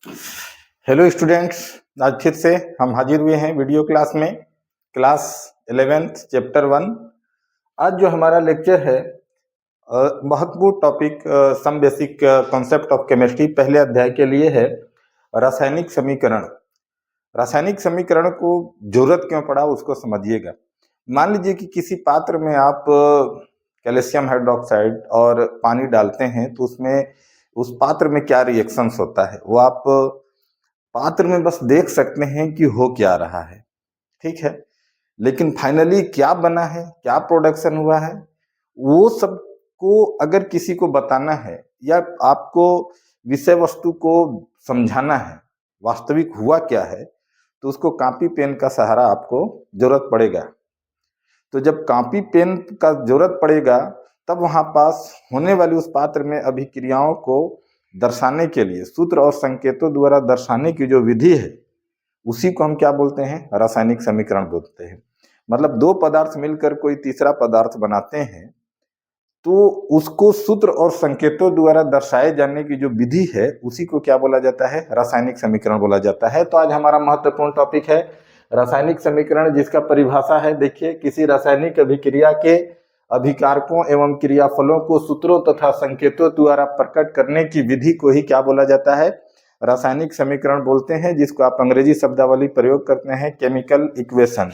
Hello students, आज फिर से हम हाजिर हुए हैं वीडियो क्लास में। Class 11th chapter 1। आज जो हमारा लेक्चर है महत्वपूर्ण topic some basic concept of chemistry पहले अध्याय के लिए है। रासायनिक समीकरण। रासायनिक समीकरण को जरूरत क्यों पड़ा उसको समझिएगा। मान लीजिए कि किसी पात्र में आप कैल्शियम हाइड्रोक्साइड और पानी डालते हैं तो उसमें उस पात्र में क्या रिएक्शंस होता है वो आप पात्र में बस देख सकते हैं कि हो क्या रहा है, ठीक है। लेकिन फाइनली क्या बना है, क्या प्रोडक्शन हुआ है, वो सब को अगर किसी को बताना है या आपको विषय वस्तु को समझाना है वास्तविक हुआ क्या है, तो उसको कॉपी पेन का सहारा आपको जरूरत पड़ेगा। तो जब कॉपी पेन का जरूरत पड़ेगा तब वहां पास होने वाली उस पात्र में अभिक्रियाओं को दर्शाने के लिए सूत्र और संकेतों द्वारा दर्शाने की जो विधि है उसी को हम क्या बोलते हैं, रासायनिक समीकरण बोलते हैं। मतलब दो पदार्थ मिलकर कोई तीसरा पदार्थ बनाते हैं तो उसको सूत्र और संकेतों द्वारा दर्शाए जाने की जो विधि है उसी को क्या बोला जाता है, रासायनिक समीकरण बोला जाता है। तो आज हमारा महत्वपूर्ण टॉपिक है रासायनिक समीकरण, जिसका परिभाषा है, देखिए, किसी रासायनिक अभिक्रिया के अभिकारकों एवं क्रियाफलों को सूत्रों तथा संकेतों द्वारा प्रकट करने की विधि को ही क्या बोला जाता है, रासायनिक समीकरण बोलते हैं, जिसको आप अंग्रेजी शब्दावली प्रयोग करते हैं केमिकल इक्वेशन।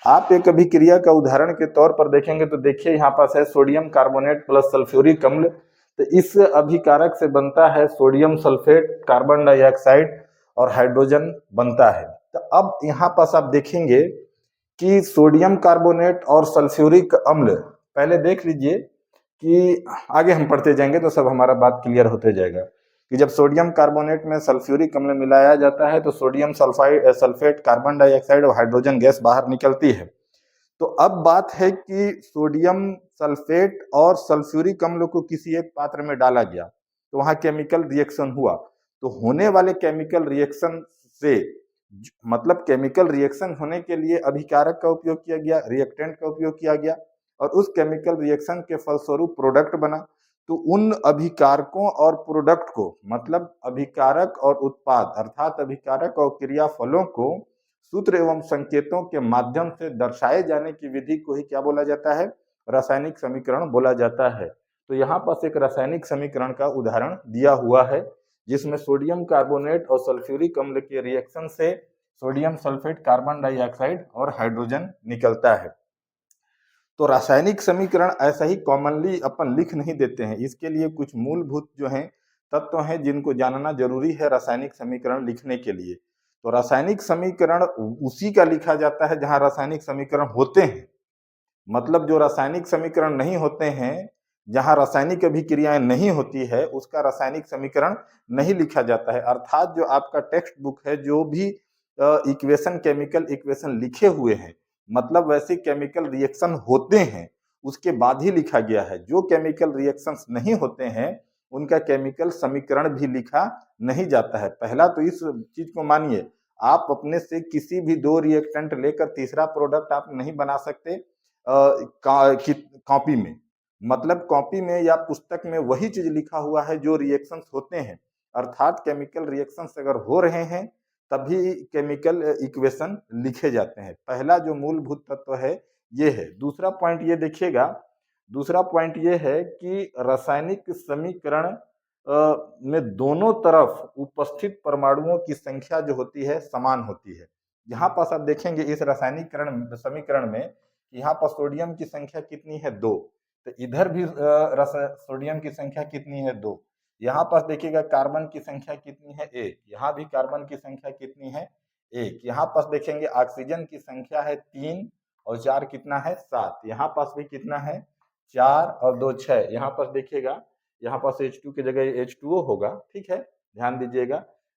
आप एक अभिक्रिया का उदाहरण के तौर पर देखेंगे तो देखिए यहाँ पास है सोडियम कार्बोनेट प्लस सल्फ्यूरिक अम्ल। तो इस अभिकारक से बनता है सोडियम सल्फेट, कार्बन डाइऑक्साइड और हाइड्रोजन बनता है। तो अब यहाँ पास आप देखेंगे कि सोडियम कार्बोनेट और सल्फ्यूरिक अम्ल, पहले देख लीजिए कि आगे हम पढ़ते जाएंगे तो सब हमारा बात क्लियर होते जाएगा कि जब सोडियम कार्बोनेट में सल्फ्यूरिक अम्ल मिलाया जाता है तो सोडियम सल्फेट, कार्बन डाइऑक्साइड और हाइड्रोजन गैस बाहर निकलती है। तो अब बात है कि सोडियम सल्फेट और सल्फ्यूरिक अम्ल को किसी एक पात्र में डाला गया तो वहां केमिकल रिएक्शन हुआ। तो होने वाले केमिकल रिएक्शन से मतलब केमिकल रिएक्शन होने के लिए अभिकारक का उपयोग किया गया, रिएक्टेंट का उपयोग किया गया और उस केमिकल रिएक्शन के फलस्वरूप प्रोडक्ट बना। तो उन अभिकारकों और प्रोडक्ट को, मतलब अभिकारक और उत्पाद अर्थात अभिकारक और क्रियाफलों को सूत्र एवं संकेतों के माध्यम से दर्शाए जाने की विधि को ही क्या बोला जाता है, रासायनिक समीकरण बोला जाता है। तो यहाँ पास एक रासायनिक समीकरण का उदाहरण दिया हुआ है जिसमें सोडियम कार्बोनेट और सल्फ्यूरिक अम्ल के रिएक्शन से सोडियम सल्फेट, कार्बन डाइऑक्साइड और हाइड्रोजन निकलता है। तो रासायनिक समीकरण ऐसा ही कॉमनली अपन लिख नहीं देते हैं, इसके लिए कुछ मूलभूत जो हैं तत्व हैं जिनको जानना जरूरी है रासायनिक समीकरण लिखने के लिए। तो रासायनिक समीकरण उसी का लिखा जाता है जहां रासायनिक समीकरण होते हैं। मतलब जो रासायनिक समीकरण नहीं होते हैं, जहां रासायनिक अभिक्रियाएं नहीं होती है, उसका रासायनिक समीकरण नहीं लिखा जाता है। अर्थात जो आपका टेक्स्ट बुक है, जो भी इक्वेशन, केमिकल इक्वेशन लिखे हुए हैं, मतलब वैसे केमिकल रिएक्शन होते हैं उसके बाद ही लिखा गया है। जो केमिकल रिएक्शंस नहीं होते हैं उनका केमिकल समीकरण भी लिखा नहीं जाता है। पहला तो इस चीज को मानिए, आप अपने से किसी भी दो रिएक्टेंट लेकर तीसरा प्रोडक्ट आप नहीं बना सकते कॉपी में। मतलब कॉपी में या पुस्तक में वही चीज लिखा हुआ है जो रिएक्शंस होते हैं, अर्थात केमिकल रिएक्शंस अगर हो रहे हैं तभी केमिकल इक्वेशन लिखे जाते हैं। पहला जो मूलभूत तत्व है ये है। दूसरा पॉइंट ये देखिएगा, दूसरा पॉइंट ये है कि रासायनिक समीकरण में दोनों तरफ उपस्थित परमाणुओं की संख्या जो होती है समान होती है। यहाँ पास आप देखेंगे इस रासायनिक समीकरण में, यहाँ पर सोडियम की संख्या कितनी है, 2। तो इधर भी सोडियम की संख्या कितनी है, 2। यहाँ पास देखिएगा कार्बन की संख्या कितनी है, 1। यहाँ भी कार्बन की संख्या कितनी है, 1। यहाँ पास देखेंगे ऑक्सीजन की संख्या है 3 और 4 कितना है, 7। यहाँ पास भी कितना है, 4 और 2 6। यहाँ पास देखिएगा, यहाँ पास H2 की जगह H2O होगा, ठीक है, ध्यान दीजिएगा।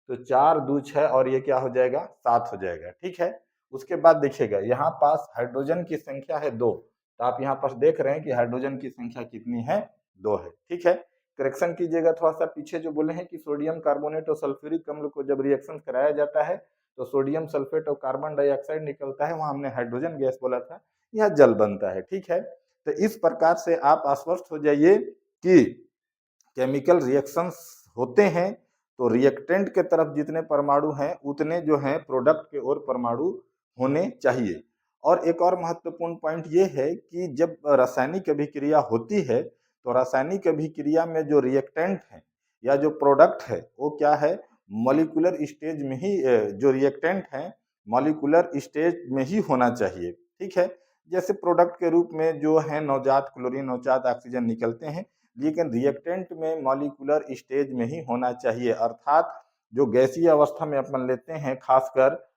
तो 4 2 6 और ये क्या हो जाएगा, 7 हो जाएगा, ठीक है। उसके बाद देखिएगा यहाँ पास हाइड्रोजन की संख्या है 2। तो आप यहाँ पास देख रहे हैं कि हाइड्रोजन की संख्या कितनी है, 2 है, ठीक है। करेक्शन कीजिएगा थोड़ा सा, पीछे जो बोले हैं कि सोडियम कार्बोनेट और सल्फ्यूरिक अम्ल को जब रिएक्शन कराया जाता है तो सोडियम सल्फेट और कार्बन डाइऑक्साइड निकलता है, वहां हमने हाइड्रोजन गैस बोला था, यह जल बनता है, ठीक है। तो इस प्रकार से आप आश्वस्त हो जाइए कि केमिकल रिएक्शंस होते हैं तो रिएक्टेंट के तरफ जितने परमाणु हैं उतने जो हैं प्रोडक्ट के ओर परमाणु होने चाहिए। और एक और महत्वपूर्ण पॉइंट ये है कि जब रासायनिक अभिक्रिया होती है तो रासायनिक अभिक्रिया में जो रिएक्टेंट है या जो प्रोडक्ट है वो क्या है, मॉलिक्यूलर स्टेज में ही जो रिएक्टेंट है मॉलिक्यूलर स्टेज में ही होना चाहिए। ठीक है, जैसे प्रोडक्ट के रूप में जो है नवजात क्लोरीन नवजात ऑक्सीजन निकलते हैं, लेकिन रिएक्टेंट में मॉलिक्यूलर स्टेज में ही होना चाहिए। अर्थात जो गैसीय अवस्था में अपन लेते हैं, खासकर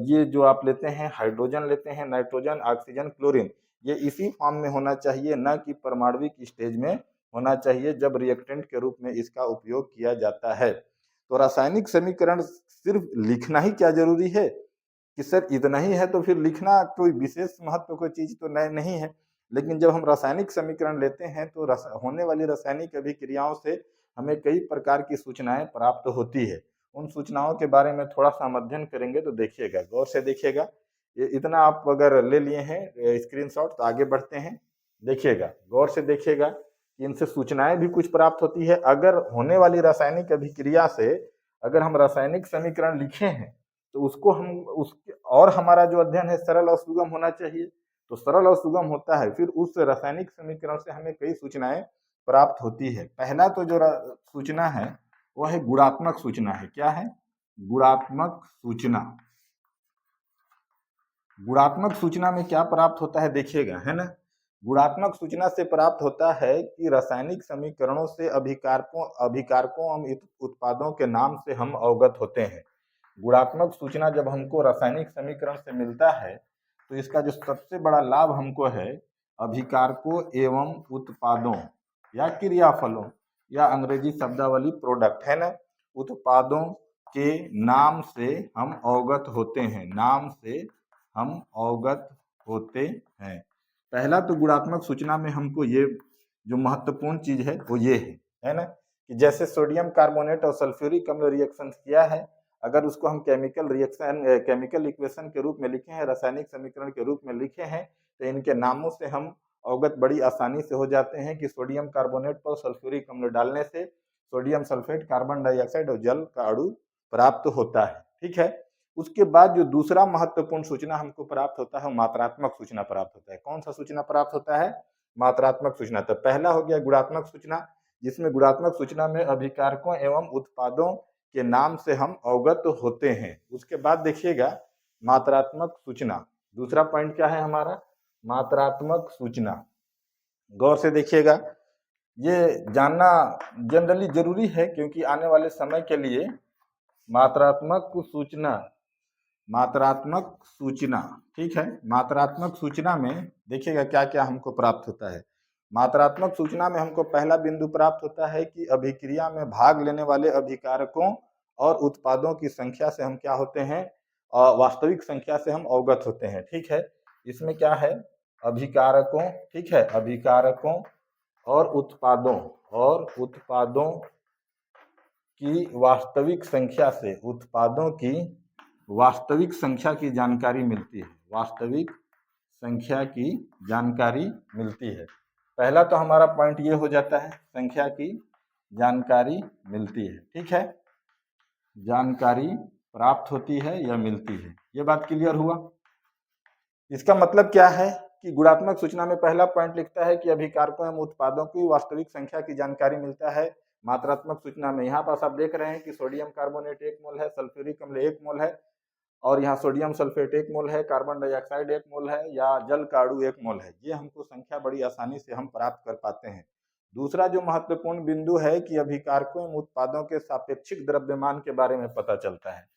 ये जो आप लेते हैं हाइड्रोजन लेते हैं, नाइट्रोजन ऑक्सीजन क्लोरीन, ये इसी फॉर्म में होना चाहिए, न कि परमाणविक स्टेज में होना चाहिए जब रिएक्टेंट के रूप में इसका उपयोग किया जाता है। तो रासायनिक समीकरण सिर्फ लिखना ही क्या जरूरी है कि सर इतना ही है, तो फिर लिखना कोई विशेष महत्व कोई चीज तो नहीं है। लेकिन जब हम रासायनिक समीकरण लेते हैं तो होने वाली रासायनिक अभिक्रियाओं से हमें कई प्रकार की सूचनाएं प्राप्त होती है। उन सूचनाओं के बारे में थोड़ा सा अध्ययन करेंगे तो देखिएगा, गौर से देखिएगा। ये इतना आप अगर ले लिए हैं स्क्रीनशॉट तो आगे बढ़ते हैं। देखिएगा, गौर से देखिएगा कि इनसे सूचनाएं भी कुछ प्राप्त होती है। अगर होने वाली रासायनिक अभिक्रिया से अगर हम रासायनिक समीकरण लिखे हैं तो उसको हम उसके और हमारा जो अध्ययन है सरल और सुगम होना चाहिए। तो सरल और सुगम होता है, फिर उस रासायनिक समीकरण से हमें कई सूचनाएं प्राप्त होती है। पहला तो जो सूचना है वह है गुणात्मक सूचना है। क्या है? गुणात्मक सूचना। गुणात्मक सूचना में क्या प्राप्त होता है देखिएगा, है ना। गुणात्मक सूचना से प्राप्त होता है कि रासायनिक समीकरणों से अभिकारकों एवं उत्पादों के नाम से हम अवगत होते हैं। गुणात्मक सूचना जब हमको रासायनिक समीकरण से मिलता है तो इसका जो सबसे बड़ा लाभ हमको है, अभिकारकों एवं उत्पादों या क्रियाफलों या अंग्रेजी शब्दावली प्रोडक्ट, है ना, उत्पादों के नाम से हम अवगत होते हैं, नाम से हम अवगत होते हैं। पहला तो गुणात्मक सूचना में हमको ये जो महत्वपूर्ण चीज है वो ये है ना, कि जैसे सोडियम कार्बोनेट और सल्फ्यूरिक अम्ल रिएक्शन किया है, अगर उसको हम केमिकल इक्वेशन के रूप में लिखे हैं, रासायनिक समीकरण के रूप में लिखे हैं, तो इनके नामों से हम अवगत बड़ी आसानी से हो जाते हैं कि सोडियम कार्बोनेट पर सल्फ्यूरिक अम्ल डालने से सोडियम सल्फेट कार्बन डाइऑक्साइड और जल का अणु प्राप्त होता है। ठीक है, उसके बाद जो दूसरा महत्वपूर्ण सूचना हमको प्राप्त होता है मात्रात्मक सूचना प्राप्त होता है। कौन सा सूचना प्राप्त होता है? मात्रात्मक सूचना। तो पहला हो गया गुणात्मक सूचना, जिसमें गुणात्मक सूचना में अभिकारकों एवं उत्पादों के नाम से हम अवगत होते हैं। उसके बाद देखिएगा मात्रात्मक सूचना, दूसरा पॉइंट क्या है हमारा? मात्रात्मक सूचना। गौर से देखिएगा, ये जानना जनरली जरूरी है क्योंकि आने वाले समय के लिए मात्रात्मक सूचना, मात्रात्मक सूचना, ठीक है, मात्रात्मक सूचना में देखिएगा क्या क्या हमको प्राप्त होता है। मात्रात्मक सूचना में हमको पहला बिंदु प्राप्त होता है कि अभिक्रिया में भाग लेने वाले अभिकारकों और उत्पादों की संख्या से हम क्या होते हैं, वास्तविक संख्या से हम अवगत होते हैं। ठीक है, इसमें क्या है, अभिकारकों, ठीक है, अभिकारकों और उत्पादों की वास्तविक संख्या से, उत्पादों की वास्तविक संख्या की जानकारी मिलती है, वास्तविक संख्या की जानकारी मिलती है। पहला तो हमारा पॉइंट ये हो जाता है, संख्या की जानकारी मिलती है। ठीक है, जानकारी प्राप्त होती है या मिलती है, ये बात क्लियर हुआ। इसका मतलब क्या है कि गुणात्मक सूचना में पहला पॉइंट लिखता है कि अभिकारकों एवं उत्पादों की वास्तविक संख्या की जानकारी मिलता है। मात्रात्मक सूचना में यहाँ पास आप देख रहे हैं कि सोडियम कार्बोनेट 1 मोल है, सल्फ्यूरिक अम्ल 1 मोल है, और यहाँ सोडियम सल्फेट 1 मोल है, कार्बन डाइऑक्साइड 1 मोल है, या जल का अणु 1 मोल है। ये हमको संख्या बड़ी आसानी से हम प्राप्त कर पाते हैं। दूसरा जो महत्वपूर्ण बिंदु है कि अभिकारकों एवं उत्पादों के सापेक्षिक द्रव्यमान के बारे में पता चलता है।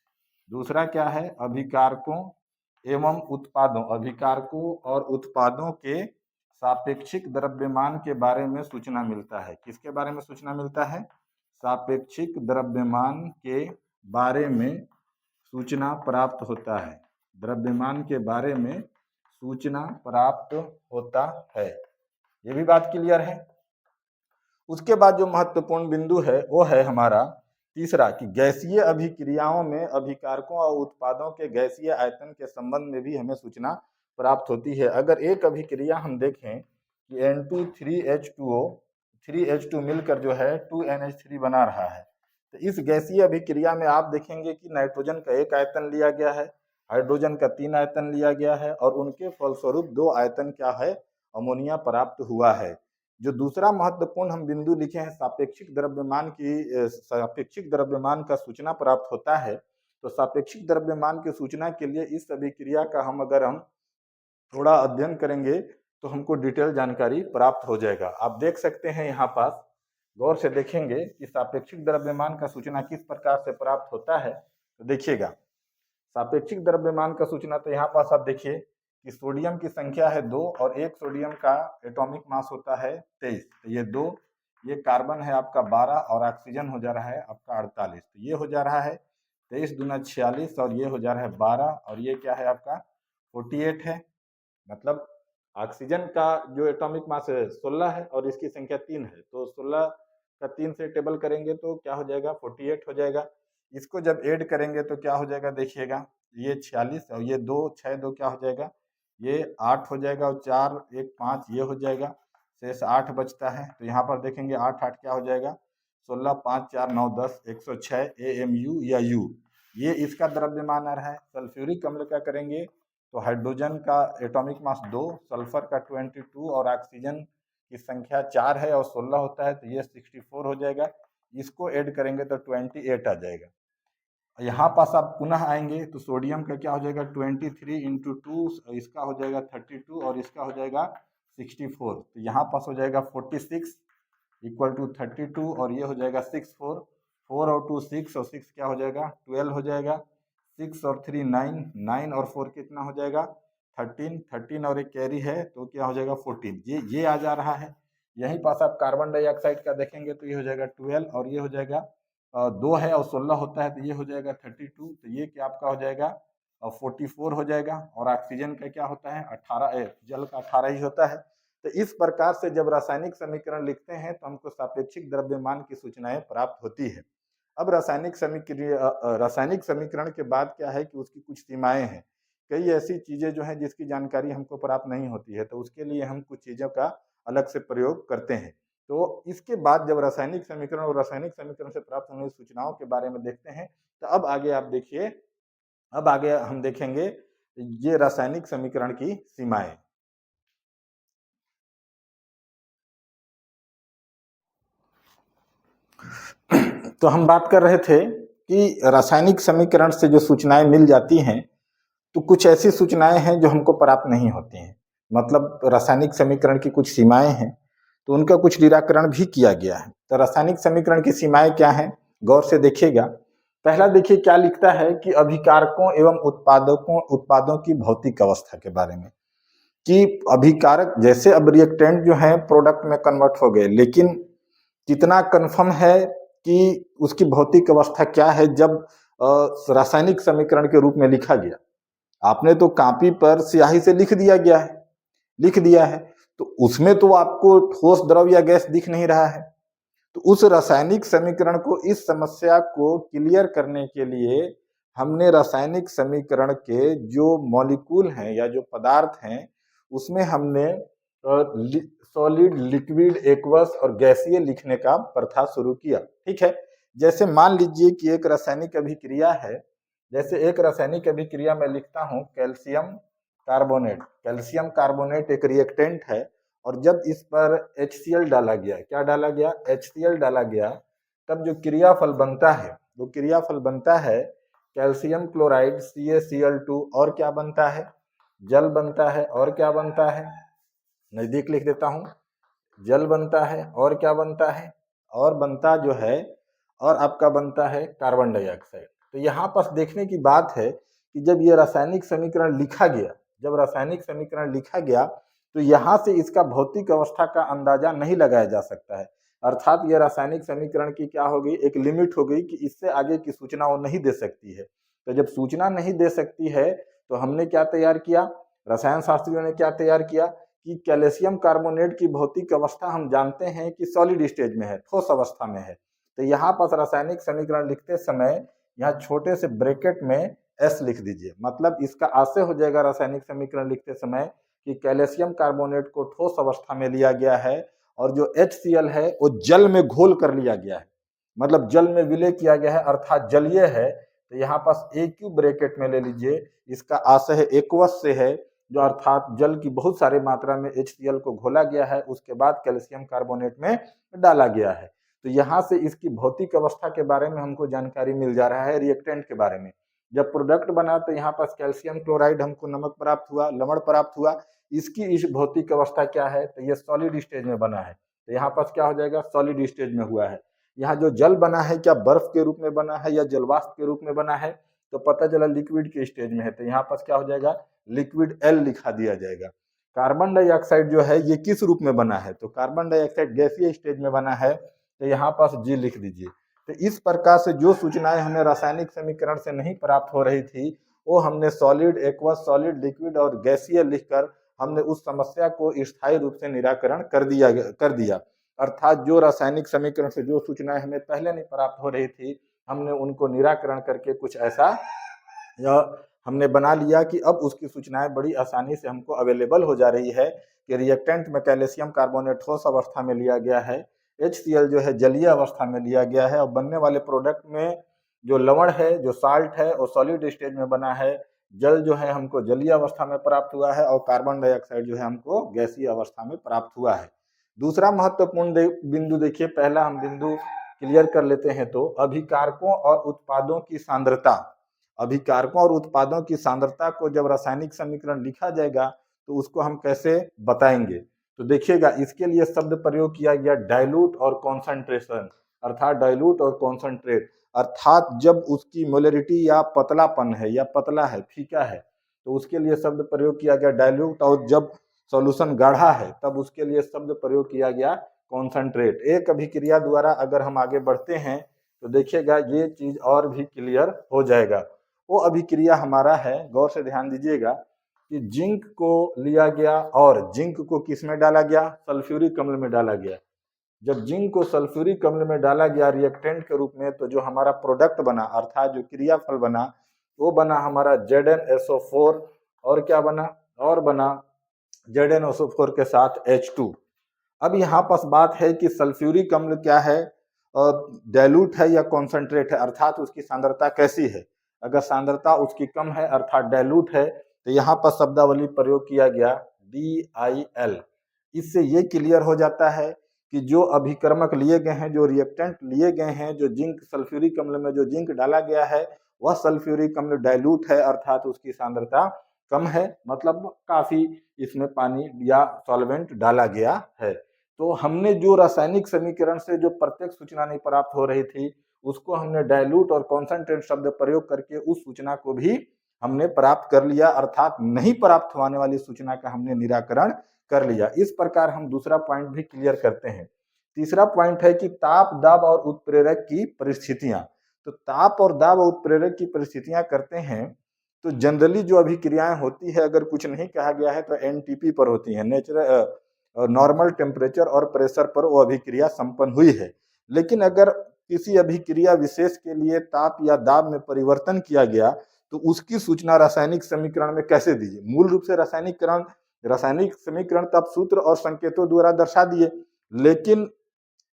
दूसरा क्या है, अभिकारकों एवं उत्पादों, अभिकारकों और उत्पादों के सापेक्षिक द्रव्यमान के बारे में सूचना मिलता है। किसके बारे में सूचना मिलता है? सापेक्षिक द्रव्यमान के बारे में सूचना प्राप्त होता है, द्रव्यमान के बारे में सूचना प्राप्त होता है। ये भी बात क्लियर है। उसके बाद जो महत्वपूर्ण बिंदु है वो है हमारा तीसरा, कि गैसीय अभिक्रियाओं में अभिकारकों और उत्पादों के गैसीय आयतन के संबंध में भी हमें सूचना प्राप्त होती है। अगर एक अभिक्रिया हम देखें कि N2 3H2O 3H2 मिलकर जो है 2NH3 बना रहा है, तो इस गैसीय अभिक्रिया में आप देखेंगे कि नाइट्रोजन का 1 आयतन लिया गया है, हाइड्रोजन का 3 आयतन लिया गया है और उनके फलस्वरूप 2 आयतन क्या है, अमोनिया प्राप्त हुआ है। जो दूसरा महत्वपूर्ण हम बिंदु लिखे हैं, सापेक्षिक द्रव्यमान का सूचना प्राप्त होता है। तो सापेक्षिक द्रव्यमान की सूचना के लिए इस अभिक्रिया का अगर हम थोड़ा अध्ययन करेंगे तो हमको डिटेल जानकारी प्राप्त हो जाएगा। आप देख सकते हैं यहाँ पास, गौर से देखेंगे कि सापेक्षिक द्रव्यमान का सूचना किस प्रकार से प्राप्त होता है। तो देखिएगा, सापेक्षिक द्रव्यमान का सूचना, तो यहाँ पास आप देखिए कि सोडियम की संख्या है 2 और एक सोडियम का एटॉमिक मास होता है 23। तो ये 2, ये कार्बन है आपका 12 और ऑक्सीजन हो जा रहा है आपका 48। तो ये हो जा रहा है 23 दूना 46 और ये हो जा रहा है 12 और ये क्या है आपका 48 है। मतलब ऑक्सीजन का जो एटॉमिक मास है 16 है और इसकी संख्या 3 है, तो 16 का 3 से टेबल करेंगे तो क्या हो जाएगा 48 हो जाएगा। इसको जब ऐड करेंगे तो क्या हो जाएगा, देखिएगा ये 46 और ये 2 6 2 क्या हो जाएगा, ये 8 हो जाएगा और 4 1 5 ये हो जाएगा, शेष 8 बचता है। तो यहाँ पर देखेंगे 8 8 क्या हो जाएगा, 16 5 4 9 10 106 AMU या U, ये इसका द्रव्यमान आ रहा है। सल्फ्यूरिक अम्ल का करेंगे तो हाइड्रोजन का एटॉमिक मास 2, सल्फर का 22 और ऑक्सीजन की संख्या 4 है और 16 होता है, तो ये 64 हो जाएगा। इसको ऐड करेंगे तो 28 आ जाएगा। यहाँ पास आप पुनः आएंगे तो सोडियम का क्या हो जाएगा 23 इंटू 2, इसका हो जाएगा 32 और इसका हो जाएगा 64। तो यहाँ पास हो जाएगा 46 इक्वल टू 32 और ये हो जाएगा 6 4 4 और 2 6 और 6 क्या हो जाएगा 12 हो जाएगा। 6 और 3 9 9 और 4 कितना हो जाएगा 13 13 और एक कैरी है तो क्या हो जाएगा 14। ये आ जा रहा है। यहीं पास आप कार्बन डाइऑक्साइड का देखेंगे तो ये हो जाएगा 12 और ये हो जाएगा 2 है और 16 होता है तो ये हो जाएगा 32। तो ये क्या आपका हो जाएगा 44 हो जाएगा। और ऑक्सीजन का क्या होता है 18, जल का 18 ही होता है। तो इस प्रकार से जब रासायनिक समीकरण लिखते हैं तो हमको सापेक्षिक द्रव्यमान की सूचनाएं प्राप्त होती है। अब रासायनिक समीकरण के बाद क्या है कि उसकी कुछ सीमाएं हैं। कई ऐसी चीजें जो हैं जिसकी जानकारी हमको प्राप्त नहीं होती है, तो उसके लिए हम कुछ चीजों का अलग से प्रयोग करते हैं। तो इसके बाद जब रासायनिक समीकरण और रासायनिक समीकरण से प्राप्त होने वाली सूचनाओं के बारे में देखते हैं, तो अब आगे आप देखिए, अब आगे हम देखेंगे ये रासायनिक समीकरण की सीमाएं। तो हम बात कर रहे थे कि रासायनिक समीकरण से जो सूचनाएं मिल जाती हैं, तो कुछ ऐसी सूचनाएं हैं जो हमको प्राप्त नहीं होती हैं। मतलब रासायनिक समीकरण की कुछ सीमाएं हैं, तो उनका कुछ निराकरण भी किया गया है। तो रासायनिक समीकरण की सीमाएं क्या हैं, गौर से देखिएगा। पहला देखिए क्या लिखता है कि अभिकारकों एवं उत्पादों की भौतिक अवस्था के बारे में, कि अभिकारक जैसे अब रिएक्टेंट जो है प्रोडक्ट में कन्वर्ट हो गए, लेकिन कितना कन्फर्म है कि उसकी भौतिक अवस्था क्या है जब रासायनिक समीकरण के रूप में लिखा गया। आपने तो कॉपी पर स्याही से लिख दिया है, तो उसमें तो आपको ठोस द्रव या गैस दिख नहीं रहा है। तो उस रासायनिक समीकरण को, इस समस्या को क्लियर करने के लिए हमने रासायनिक समीकरण के जो मॉलिक्यूल हैं या जो पदार्थ हैं, उसमें हमने सॉलिड, लिक्विड, एक्वस और गैसीय लिखने का प्रथा शुरू किया। ठीक है, जैसे मान लीजिए कि एक रासायनिक अभिक्रिया है, जैसे एक रासायनिक अभिक्रिया में लिखता हूं कैल्शियम कार्बोनेट। कैल्शियम कार्बोनेट एक रिएक्टेंट है और जब इस पर HCl डाला गया, क्या डाला गया HCl डाला गया, तब जो क्रियाफल बनता है, वो क्रियाफल बनता है कैल्शियम क्लोराइड CaCl2 और क्या बनता है, जल बनता है। और क्या बनता है, नजदीक लिख देता हूं, जल बनता है और क्या बनता है, और बनता जो है, और आपका बनता है कार्बन डाइऑक्साइड। तो यहाँ पर देखने की बात है कि जब ये रासायनिक समीकरण लिखा गया, तो यहाँ से इसका भौतिक अवस्था का अंदाजा नहीं लगाया जा सकता है। अर्थात यह रासायनिक समीकरण की क्या हो गई, एक लिमिट हो गई कि इससे आगे की सूचना वो नहीं दे सकती है। तो जब सूचना नहीं दे सकती है तो हमने क्या तैयार किया, रसायन शास्त्रियों ने क्या तैयार किया कि कैल्शियम कार्बोनेट की भौतिक अवस्था हम जानते हैं कि सॉलिड स्टेज में है, ठोस अवस्था में है। तो यहाँ पर रासायनिक समीकरण लिखते समय यहाँ छोटे से ब्रैकेट में S लिख दीजिए। मतलब इसका आशय हो जाएगा रासायनिक समीकरण लिखते समय कि कैल्शियम कार्बोनेट को ठोस अवस्था में लिया गया है और जो HCl है वो जल में घोल कर लिया गया है। मतलब जल में विलय किया गया है अर्थात जलीय है, तो यहाँ पास एक्यू ब्रैकेट में ले लीजिए, इसका आशय एक्वस से है, जो अर्थात जल की बहुत सारी मात्रा में HCl को घोला गया है, उसके बाद कैल्शियम कार्बोनेट में डाला गया है। तो यहाँ से इसकी भौतिक अवस्था के बारे में हमको जानकारी मिल जा रहा है, रिएक्टेंट के बारे में। जब प्रोडक्ट बना तो यहाँ पास कैल्शियम क्लोराइड हमको नमक प्राप्त हुआ, लवण प्राप्त हुआ। इसकी इस भौतिक अवस्था क्या है, तो ये सॉलिड स्टेज में बना है, तो यहाँ पास क्या हो जाएगा, सॉलिड स्टेज में हुआ है। यहाँ जो जल बना है क्या बर्फ के रूप में बना है या जलवाष्प के रूप में बना है, तो पता चला लिक्विड के स्टेज में है, तो यहाँ पास क्या हो जाएगा, लिक्विड L लिखा दिया जाएगा। कार्बन डाइऑक्साइड जो है ये किस रूप में बना है, तो कार्बन डाइऑक्साइड गैसीय स्टेज में बना है, तो यहाँ पास G लिख दीजिए। तो इस प्रकार से जो सूचनाएं हमें रासायनिक समीकरण से नहीं प्राप्त हो रही थी, वो हमने सॉलिड, एक्वस, सॉलिड, लिक्विड और गैसीय लिखकर हमने उस समस्या को स्थायी रूप से निराकरण कर दिया। अर्थात जो रासायनिक समीकरण से जो सूचनाएं हमें पहले नहीं प्राप्त हो रही थी, हमने उनको निराकरण करके कुछ ऐसा हमने बना लिया कि अब उसकी सूचनाएं बड़ी आसानी से हमको अवेलेबल हो जा रही है कि रिएक्टेंट में कैल्शियम कार्बोनेट ठोस अवस्था में लिया गया है, HCl जो है जलीय अवस्था में लिया गया है, और बनने वाले प्रोडक्ट में जो लवण है, जो साल्ट है, वो सॉलिड स्टेज में बना है, जल जो है हमको जलीय अवस्था में प्राप्त हुआ है, और कार्बन डाइऑक्साइड जो है हमको गैसीय अवस्था में प्राप्त हुआ है। दूसरा महत्वपूर्ण बिंदु देखिए, पहला हम बिंदु क्लियर कर लेते हैं, तो अभिकारकों और उत्पादों की सांद्रता। अभिकारकों और उत्पादों की सांद्रता को जब रासायनिक समीकरण लिखा जाएगा तो उसको हम कैसे बताएंगे, तो देखिएगा इसके लिए शब्द प्रयोग किया गया डाइल्यूट और कॉन्सेंट्रेशन, अर्थात डाइल्यूट और कॉन्सेंट्रेट, अर्थात जब उसकी मोलरिटी या पतलापन है या पतला है, फीका है, तो उसके लिए शब्द प्रयोग किया गया डाइल्यूट, और जब सॉल्यूशन गाढ़ा है तब उसके लिए शब्द प्रयोग किया गया कॉन्सेंट्रेट। एक अभिक्रिया द्वारा अगर हम आगे बढ़ते हैं तो देखिएगा ये चीज और भी क्लियर हो जाएगा। वो अभिक्रिया हमारा है, गौर से ध्यान दीजिएगा कि जिंक को लिया गया और जिंक को किस में डाला गया, सल्फ्यूरिक अम्ल में डाला गया। जब जिंक को सल्फ्यूरिक अम्ल में डाला गया रिएक्टेंट के रूप में, तो जो हमारा प्रोडक्ट बना अर्थात जो क्रियाफल बना, वो बना हमारा ZnSO4, और क्या बना, और बना ZnSO4 के साथ H2। अब यहाँ पास बात है कि सल्फ्यूरिक अम्ल क्या है, डाइल्यूट है या कॉन्सेंट्रेट है, अर्थात उसकी सांद्रता कैसी है। अगर सांद्रता उसकी कम है अर्थात डाइल्यूट है, तो यहाँ पर शब्दावली प्रयोग किया गया DIL। इससे ये क्लियर हो जाता है कि जो अभिकर्मक लिए गए हैं, जो रिएक्टेंट लिए गए हैं, जो जिंक सल्फ्यूरिक अम्ल में जो जिंक डाला गया है, वह सल्फ्यूरिक अम्ल डाइल्यूट है, अर्थात उसकी सांद्रता कम है, मतलब काफी इसमें पानी या सॉल्वेंट डाला गया है। तो हमने जो रासायनिक समीकरण से जो प्रत्येक सूचना नहीं प्राप्त हो रही थी, उसको हमने डाइल्यूट और कॉन्सेंट्रेट शब्द प्रयोग करके उस सूचना को भी हमने प्राप्त कर लिया, अर्थात नहीं प्राप्त होने वाली सूचना का हमने निराकरण कर लिया। इस प्रकार हम दूसरा पॉइंट भी क्लियर करते हैं। तीसरा पॉइंट है कि ताप, दाब और उत्प्रेरक की परिस्थितियां। तो ताप और दाब और उत्प्रेरक की परिस्थितियां करते हैं, तो जनरली जो अभिक्रियाएं होती है, अगर कुछ नहीं कहा गया है, तो NTP पर होती है, नेचुरल नॉर्मल टेम्परेचर और प्रेशर पर वो अभिक्रिया संपन्न हुई है। लेकिन अगर किसी अभिक्रिया विशेष के लिए ताप या दाब में परिवर्तन किया गया, तो उसकी सूचना रासायनिक समीकरण में कैसे दीजिए। मूल रूप से रासायनिक समीकरण तब सूत्र और संकेतों द्वारा दर्शा दिए, लेकिन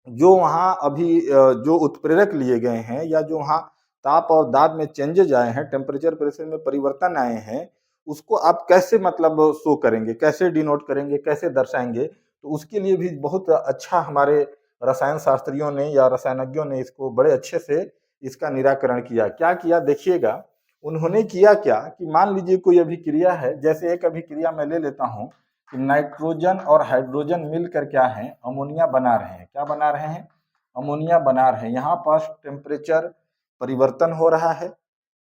जो वहाँ अभी जो उत्प्रेरक लिए गए हैं, या जो वहाँ ताप और दाब में चेंजेज आए हैं, टेम्परेचर प्रेशर में परिवर्तन आए हैं, उसको आप कैसे मतलब शो करेंगे, कैसे डिनोट करेंगे, कैसे दर्शाएंगे। तो उसके लिए भी बहुत अच्छा हमारे रसायन शास्त्रियों ने या रसायनज्ञों ने इसको बड़े अच्छे से इसका निराकरण किया। क्या किया देखिएगा, उन्होंने किया क्या कि मान लीजिए कोई अभिक्रिया है, जैसे एक अभिक्रिया मैं ले लेता हूँ कि नाइट्रोजन और हाइड्रोजन मिलकर क्या है, अमोनिया बना रहे हैं। क्या बना रहे हैं, अमोनिया बना रहे हैं। यहाँ पास टेम्परेचर परिवर्तन हो रहा है,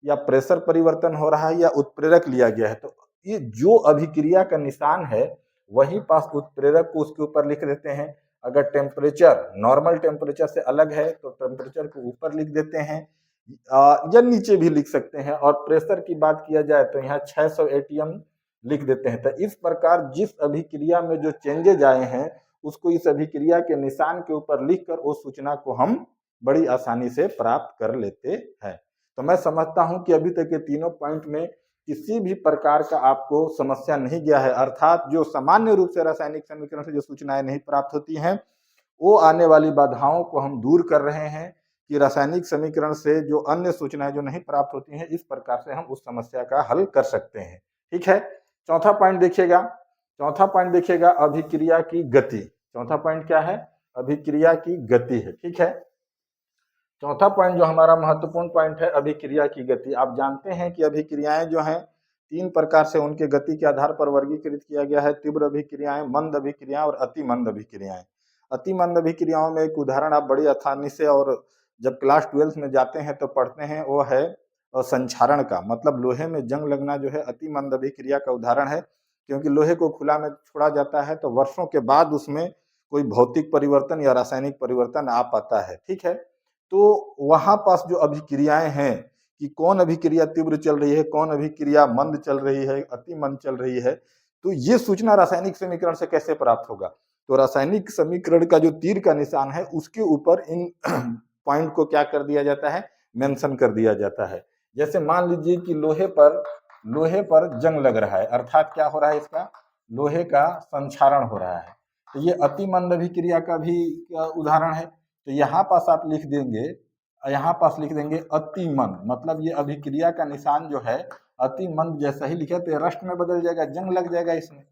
या प्रेशर परिवर्तन हो रहा है, या उत्प्रेरक लिया गया है। तो ये जो अभिक्रिया का निशान है, वहीं पास उत्प्रेरक को उसके ऊपर लिख देते हैं। अगर टेम्परेचर नॉर्मल टेम्परेचर से अलग है तो टेम्परेचर को ऊपर लिख देते हैं, या नीचे भी लिख सकते हैं। और प्रेशर की बात किया जाए तो यहाँ 600 ATM लिख देते हैं। तो इस प्रकार जिस अभिक्रिया में जो चेंजेज आए हैं, उसको इस अभिक्रिया के निशान के ऊपर लिखकर उस सूचना को हम बड़ी आसानी से प्राप्त कर लेते हैं। तो मैं समझता हूं कि अभी तक के तीनों पॉइंट में किसी भी प्रकार का आपको समस्या नहीं गया है, अर्थात जो सामान्य रूप से रासायनिक समीकरण से जो सूचनाएं नहीं प्राप्त होती हैं, वो आने वाली बाधाओं को हम दूर कर रहे हैं कि रासायनिक समीकरण से जो अन्य सूचनाएं जो नहीं प्राप्त होती हैं, इस प्रकार से हम उस समस्या का हल कर सकते हैं। ठीक है, चौथा पॉइंट देखिएगा। चौथा पॉइंट देखिएगा, अभिक्रिया की गति। चौथा पॉइंट क्या है? अभिक्रिया की गति है। ठीक है, चौथा पॉइंट जो हमारा महत्वपूर्ण पॉइंट है, अभिक्रिया की गति। आप जानते हैं कि अभिक्रियाएं जो हैं तीन प्रकार से उनके गति के आधार पर वर्गीकृत किया गया है। तीव्र अभिक्रियाएं, मंद अभिक्रियाएं और अति मंद अभिक्रियाएं। अति मंद अभिक्रियाओं में एक उदाहरण आप बड़ी आसानी से, और जब क्लास 12 में जाते हैं तो पढ़ते हैं, वो है संक्षारण का। मतलब लोहे में जंग लगना जो है अति मंद अभिक्रिया का उदाहरण है, क्योंकि लोहे को खुला में छोड़ा जाता है तो वर्षों के बाद उसमें कोई भौतिक परिवर्तन या रासायनिक परिवर्तन आ पाता है। ठीक है, तो वहां पास जो अभिक्रियाएं हैं कि कौन अभिक्रिया तीव्र चल रही है, कौन अभिक्रिया मंद चल रही है, अति मंद चल रही है, तो ये सूचना रासायनिक समीकरण से कैसे प्राप्त होगा? तो रासायनिक समीकरण का जो तीर का निशान है उसके ऊपर इन पॉइंट को क्या कर दिया जाता है? मेंशन कर दिया जाता है। जैसे मान लीजिए कि लोहे पर जंग लग रहा है, अर्थात क्या हो रहा है? इसका लोहे का संक्षारण हो रहा है, तो ये अति मंद अभिक्रिया का भी उदाहरण है। तो यहाँ पास आप लिख देंगे, यहाँ पास लिख देंगे अति मंद, मतलब ये अभिक्रिया का निशान जो है अति मंद जैसा ही लिखे तो रस्ट में बदल जाएगा, जंग लग जाएगा इसमें।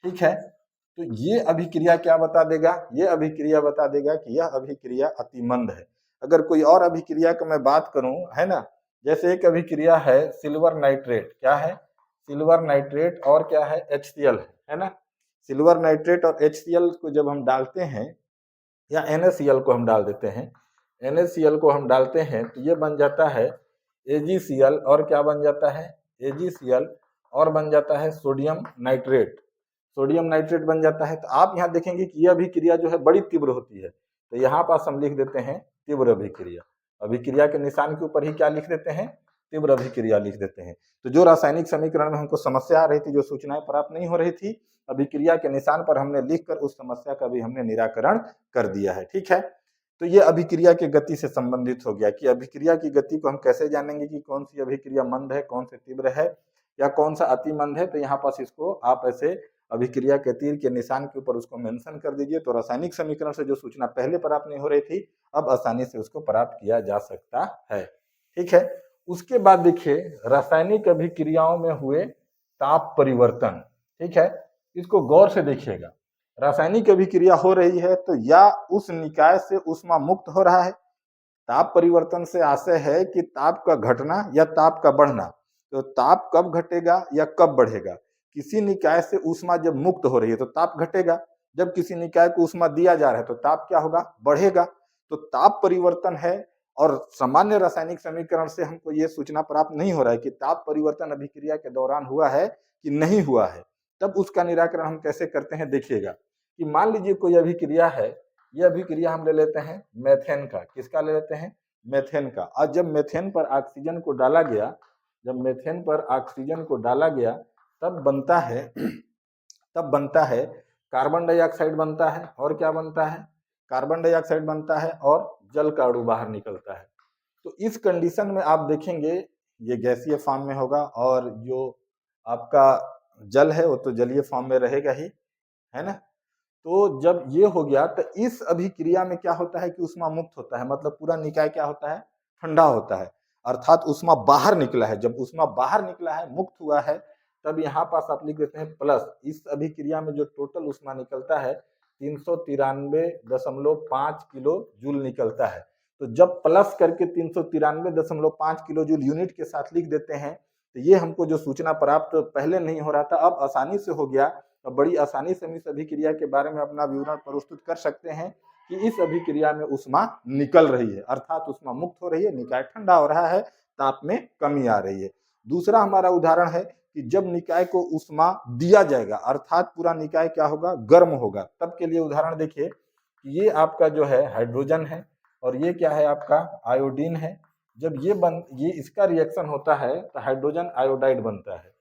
ठीक है, तो ये अभिक्रिया क्या बता देगा? ये अभिक्रिया बता देगा कि यह अभिक्रिया अति मंद है। अगर कोई और अभिक्रिया का मैं बात करूं, है ना, जैसे एक अभिक्रिया है सिल्वर नाइट्रेट। क्या है? सिल्वर नाइट्रेट, और क्या है? HCl है ना। सिल्वर नाइट्रेट और HCl को जब हम डालते हैं, या NaCl को हम डाल देते हैं, NaCl को हम डालते हैं तो ये बन जाता है AgCl, और क्या बन जाता है? AgCl, और बन जाता है सोडियम नाइट्रेट। सोडियम नाइट्रेट बन जाता है। तो आप यहाँ देखेंगे कि यह अभिक्रिया जो है बड़ी तीव्र होती है, तो यहाँ पास हम लिख देते हैं तीव्र अभिक्रिया। अभिक्रिया के निशान के ऊपर ही क्या लिख देते हैं? तीव्र अभिक्रिया लिख देते हैं। तो जो रासायनिक समीकरण में हमको समस्या आ रही थी, जो सूचनाएं प्राप्त नहीं हो रही थी, अभिक्रिया के निशान पर हमने लिखकर उस समस्या का भी हमने निराकरण कर दिया है। ठीक है, तो ये अभिक्रिया की गति से संबंधित हो गया कि अभिक्रिया की गति को हम कैसे जानेंगे कि कौन सी अभिक्रिया मंद है, कौन सी तीव्र है, या कौन सा अति मंद है। तो यहाँ पास इसको आप ऐसे अभिक्रिया के तीर के निशान के ऊपर उसको मेंशन कर दीजिए, तो रासायनिक समीकरण से जो सूचना पहले प्राप्त नहीं हो रही थी, अब आसानी से उसको प्राप्त किया जा सकता है। ठीक है, उसके बाद देखिए रासायनिक अभिक्रियाओं में हुए ताप परिवर्तन। ठीक है, इसको गौर से देखिएगा। रासायनिक अभिक्रिया हो रही है तो या उस निकाय से ऊष्मा मुक्त हो रहा है। ताप परिवर्तन से आशय है कि ताप का घटना या ताप का बढ़ना। तो ताप कब घटेगा या कब बढ़ेगा? किसी निकाय से ऊष्मा जब मुक्त हो रही है तो ताप घटेगा, जब किसी निकाय को ऊष्मा दिया जा रहा है तो ताप क्या होगा? बढ़ेगा। तो ताप परिवर्तन है, और सामान्य रासायनिक समीकरण से हमको ये सूचना प्राप्त नहीं हो रहा है कि ताप परिवर्तन अभिक्रिया के दौरान हुआ है कि नहीं हुआ है। तब उसका निराकरण हम कैसे करते हैं? देखिएगा कि मान लीजिए कोई अभिक्रिया है, यह अभिक्रिया हम ले लेते हैं मेथेन का। किसका ले लेते हैं? मेथेन का। और जब मेथेन पर ऑक्सीजन को डाला गया, जब मेथेन पर ऑक्सीजन को डाला गया तब बनता है कार्बन डाइऑक्साइड बनता है, और क्या बनता है? कार्बन डाइऑक्साइड बनता है, और जल का अणु बाहर निकलता है। तो इस कंडीशन में आप देखेंगे ये गैसीय फॉर्म में होगा, और जो आपका जल है वो तो जलीय फॉर्म में रहेगा ही, है ना। तो जब ये हो गया तो इस अभिक्रिया में क्या होता है कि ऊष्मा मुक्त होता है, मतलब पूरा निकाय क्या होता है? ठंडा होता है, अर्थात ऊष्मा बाहर निकला है। जब ऊष्मा बाहर निकला है, मुक्त हुआ है, तब यहाँ पास आप लिख देते हैं प्लस। इस अभिक्रिया में जो टोटल ऊष्मा निकलता है 393.5 किलो जूल निकलता है। तो जब प्लस करके 393.5 किलो जूल यूनिट के साथ लिख देते हैं, तो ये हमको जो सूचना प्राप्त पहले नहीं हो रहा था अब आसानी से हो गया। तो बड़ी आसानी से हम इस अभिक्रिया के बारे में अपना विवरण प्रस्तुत कर सकते हैं कि इस अभिक्रिया में ऊष्मा निकल रही है, अर्थात ऊष्मा मुक्त हो रही है, निकाय ठंडा हो रहा है, ताप में कमी आ रही है। दूसरा हमारा उदाहरण है कि जब निकाय को ऊष्मा दिया जाएगा, अर्थात पूरा निकाय क्या होगा? गर्म होगा। तब के लिए उदाहरण देखिए कि ये आपका जो है हाइड्रोजन है, और ये क्या है? आपका आयोडीन है। जब ये इसका रिएक्शन होता है तो हाइड्रोजन आयोडाइड बनता है।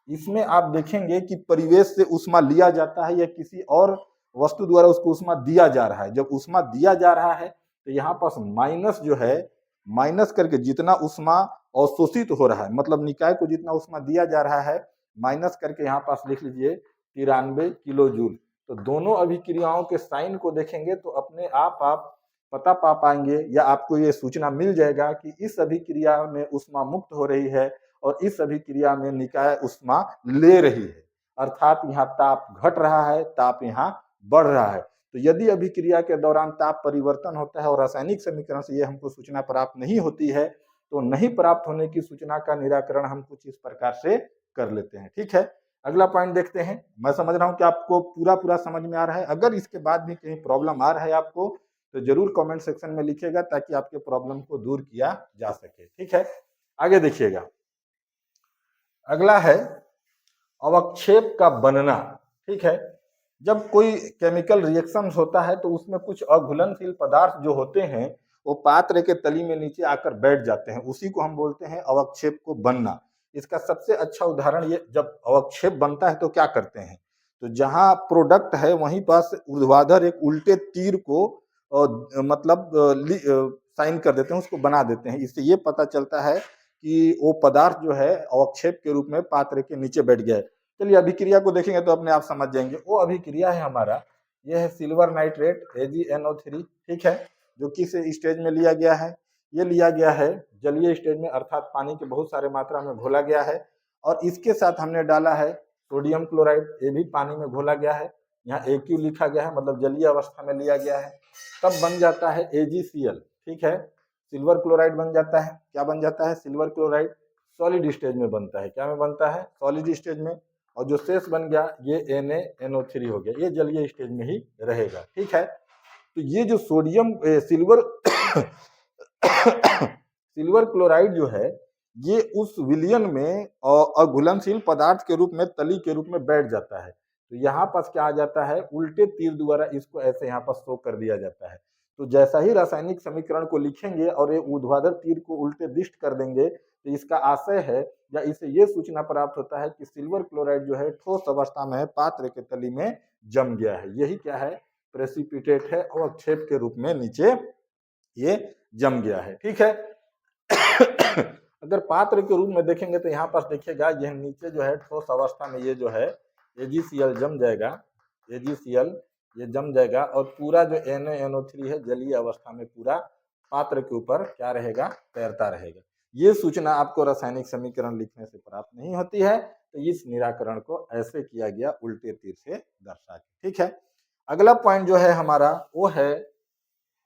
इसमें आप देखेंगे कि परिवेश से ऊष्मा लिया जाता है या किसी और वस्तु द्वारा उसको ऊष्मा दिया जा रहा है। जब ऊष्मा दिया जा रहा है तो यहाँ पास माइनस जो है, माइनस करके जितना ऊष्मा अवशोषित हो रहा है, मतलब निकाय को जितना ऊष्मा दिया जा रहा है, माइनस करके यहाँ पास लिख लीजिए 93 किलो जूल। तो दोनों अभिक्रियाओं के साइन को देखेंगे तो अपने आप पता पा पाएंगे या आपको ये सूचना मिल जाएगा कि इस अभिक्रिया में ऊष्मा मुक्त हो रही है और इस अभिक्रिया में निकाय ऊष्मा ले रही है, अर्थात यहाँ ताप घट रहा है, ताप यहाँ बढ़ रहा है। तो यदि अभिक्रिया के दौरान ताप परिवर्तन होता है और रासायनिक समीकरण से ये हमको सूचना प्राप्त नहीं होती है, तो नहीं प्राप्त होने की सूचना का निराकरण हम कुछ इस प्रकार से कर लेते हैं। ठीक है, अगला पॉइंट देखते हैं। मैं समझ रहा हूं कि आपको पूरा समझ में आ रहा है। अगर इसके बाद भी कहीं प्रॉब्लम आ रहा है आपको, तो जरूर कमेंट सेक्शन में लिखिएगा ताकि आपके प्रॉब्लम को दूर किया जा सके। ठीक है, आगे देखिएगा। अगला है अवक्षेप का बनना। ठीक है, जब कोई केमिकल रिएक्शन होता है तो उसमें कुछ अघुलनशील पदार्थ जो होते हैं वो पात्र के तली में नीचे आकर बैठ जाते हैं, उसी को हम बोलते हैं अवक्षेप को बनना। इसका सबसे अच्छा उदाहरण, ये जब अवक्षेप बनता है तो क्या करते हैं, तो जहां प्रोडक्ट है वहीं पास ऊर्ध्वाधर एक उल्टे तीर को मतलब साइन कर देते हैं, उसको बना देते हैं। इससे ये पता चलता है कि वो पदार्थ जो है अवक्षेप के रूप में पात्र के नीचे बैठ गया है। चलिए अभिक्रिया को देखेंगे तो अपने आप समझ जाएंगे। वो अभिक्रिया है हमारा, यह है सिल्वर नाइट्रेट AgNO3। ठीक है, जो किस स्टेज में लिया गया है, ये लिया गया है जलीय स्टेज में, अर्थात पानी के बहुत सारे मात्रा में घोला गया है और इसके साथ हमने डाला है सोडियम क्लोराइड, ये भी पानी में घोला गया है। यहाँ AQ लिखा गया है, मतलब जलीय अवस्था में लिया गया है। तब बन जाता है AgCl। ठीक है, सिल्वर क्लोराइड बन जाता है। क्या बन जाता है, सिल्वर क्लोराइड सॉलिड स्टेज में बनता है। क्या में बनता है, सॉलिड स्टेज में। और जो शेष बन गया ये NaNO3 हो गया, ये जलीय स्टेज में ही रहेगा। ठीक है, तो ये जो सोडियम सिल्वर सिल्वर क्लोराइड जो है ये उस विलयन में अघुलनशील पदार्थ के रूप में तली के रूप में बैठ जाता है। तो यहाँ पास क्या आ जाता है, उल्टे तीर द्वारा इसको ऐसे यहाँ पर शो कर दिया जाता है। तो जैसा ही रासायनिक समीकरण को लिखेंगे और ये ऊर्ध्वाधर तीर को उल्टे दिष्ट कर देंगे, तो इसका आशय है या इससे ये सूचना प्राप्त होता है कि सिल्वर क्लोराइड जो है ठोस अवस्था में पात्र के तली में जम गया है। यही क्या है, प्रेसिपिटेट है, अवक्षेप के रूप में नीचे ये जम गया है। ठीक है, अगर पात्र के रूप में देखेंगे तो यहाँ पर देखिएगा यह नीचे जो है ठोस अवस्था में ये जो है AgCl जम जाएगा, AgCl ये जम जाएगा और पूरा जो NaNO3 है जलीय अवस्था में पूरा पात्र के ऊपर क्या रहेगा, तैरता रहेगा। ये सूचना आपको रासायनिक समीकरण लिखने से प्राप्त नहीं होती है, तो इस निराकरण को ऐसे किया गया उल्टे तीर से दर्शा के। ठीक है, अगला पॉइंट जो है हमारा वो है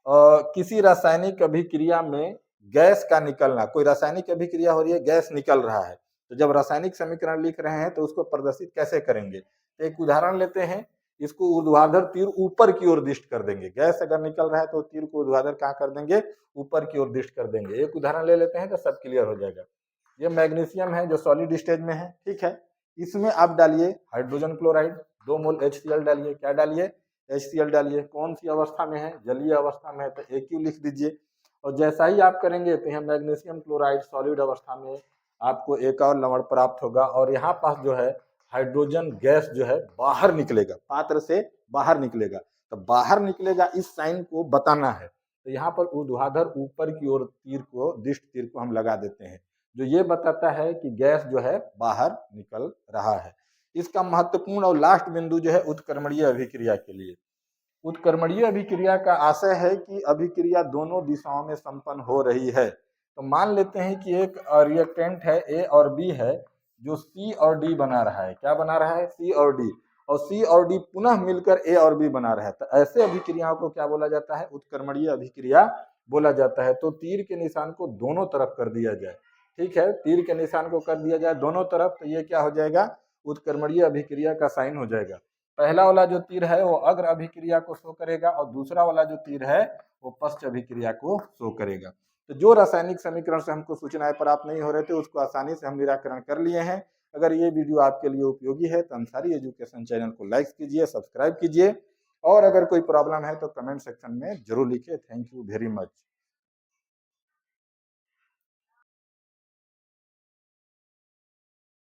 किसी रासायनिक अभिक्रिया में गैस का निकलना। कोई रासायनिक अभिक्रिया हो रही है, गैस निकल रहा है, तो जब रासायनिक समीकरण लिख रहे हैं तो उसको प्रदर्शित कैसे करेंगे। तो एक उदाहरण लेते हैं, इसको ऊर्ध्वाधर तीर ऊपर की ओर दिष्ट कर देंगे। गैस अगर निकल रहा है तो तीर को ऊर्ध्वाधर कहाँ कर देंगे, ऊपर की ओर दिष्ट कर देंगे। एक उदाहरण ले लेते हैं तो सब क्लियर हो जाएगा। ये मैग्नीशियम है जो सॉलिड स्टेज में है। ठीक है, इसमें आप डालिए हाइड्रोजन क्लोराइड, 2 मोल HCl डालिए। क्या डालिए, HCl डालिए। कौन सी अवस्था में है, जलीय अवस्था में है, तो AQ लिख दीजिए। और जैसा ही आप करेंगे तो यहाँ मैग्नीशियम क्लोराइड सॉलिड अवस्था में आपको एक और लवण प्राप्त होगा और यहाँ पास जो है हाइड्रोजन गैस जो है बाहर निकलेगा, पात्र से बाहर निकलेगा। तो बाहर निकलेगा इस साइन को बताना है, तो यहाँ पर ऊर्ध्वाधर ऊपर की ओर तीर को, दिष्ट तीर को हम लगा देते हैं, जो ये बताता है कि गैस जो है बाहर निकल रहा है। इसका महत्वपूर्ण और लास्ट बिंदु जो है उत्क्रमणीय अभिक्रिया के लिए। उत्क्रमणीय अभिक्रिया का आशय है कि अभिक्रिया दोनों दिशाओं में संपन्न हो रही है। तो मान लेते हैं कि एक रिएक्टेंट है A और B है जो C और D बना रहा है। क्या बना रहा है, C और D, और C और D पुनः मिलकर A और B बना रहा है। तो ऐसे अभिक्रियाओं को क्या बोला जाता है, उत्क्रमणीय अभिक्रिया बोला जाता है। तो तीर के निशान को दोनों तरफ कर दिया जाए। ठीक है, तीर के निशान को कर दिया जाए दोनों तरफ, तो ये क्या हो जाएगा, उत्क्रमणीय अभिक्रिया का साइन हो जाएगा। पहला वाला जो तीर है वो अग्र अभिक्रिया को शो करेगा और दूसरा वाला जो तीर है वो पश्च अभिक्रिया को शो करेगा। तो जो रासायनिक समीकरण से हमको सूचनाएं प्राप्त नहीं हो रहे थे उसको आसानी से हम निराकरण कर लिए हैं। अगर ये वीडियो आपके लिए उपयोगी है तो अंसारी एजुकेशन चैनल को लाइक कीजिए, सब्सक्राइब कीजिए, और अगर कोई प्रॉब्लम है तो कमेंट सेक्शन में जरूर लिखिए। Thank you very much.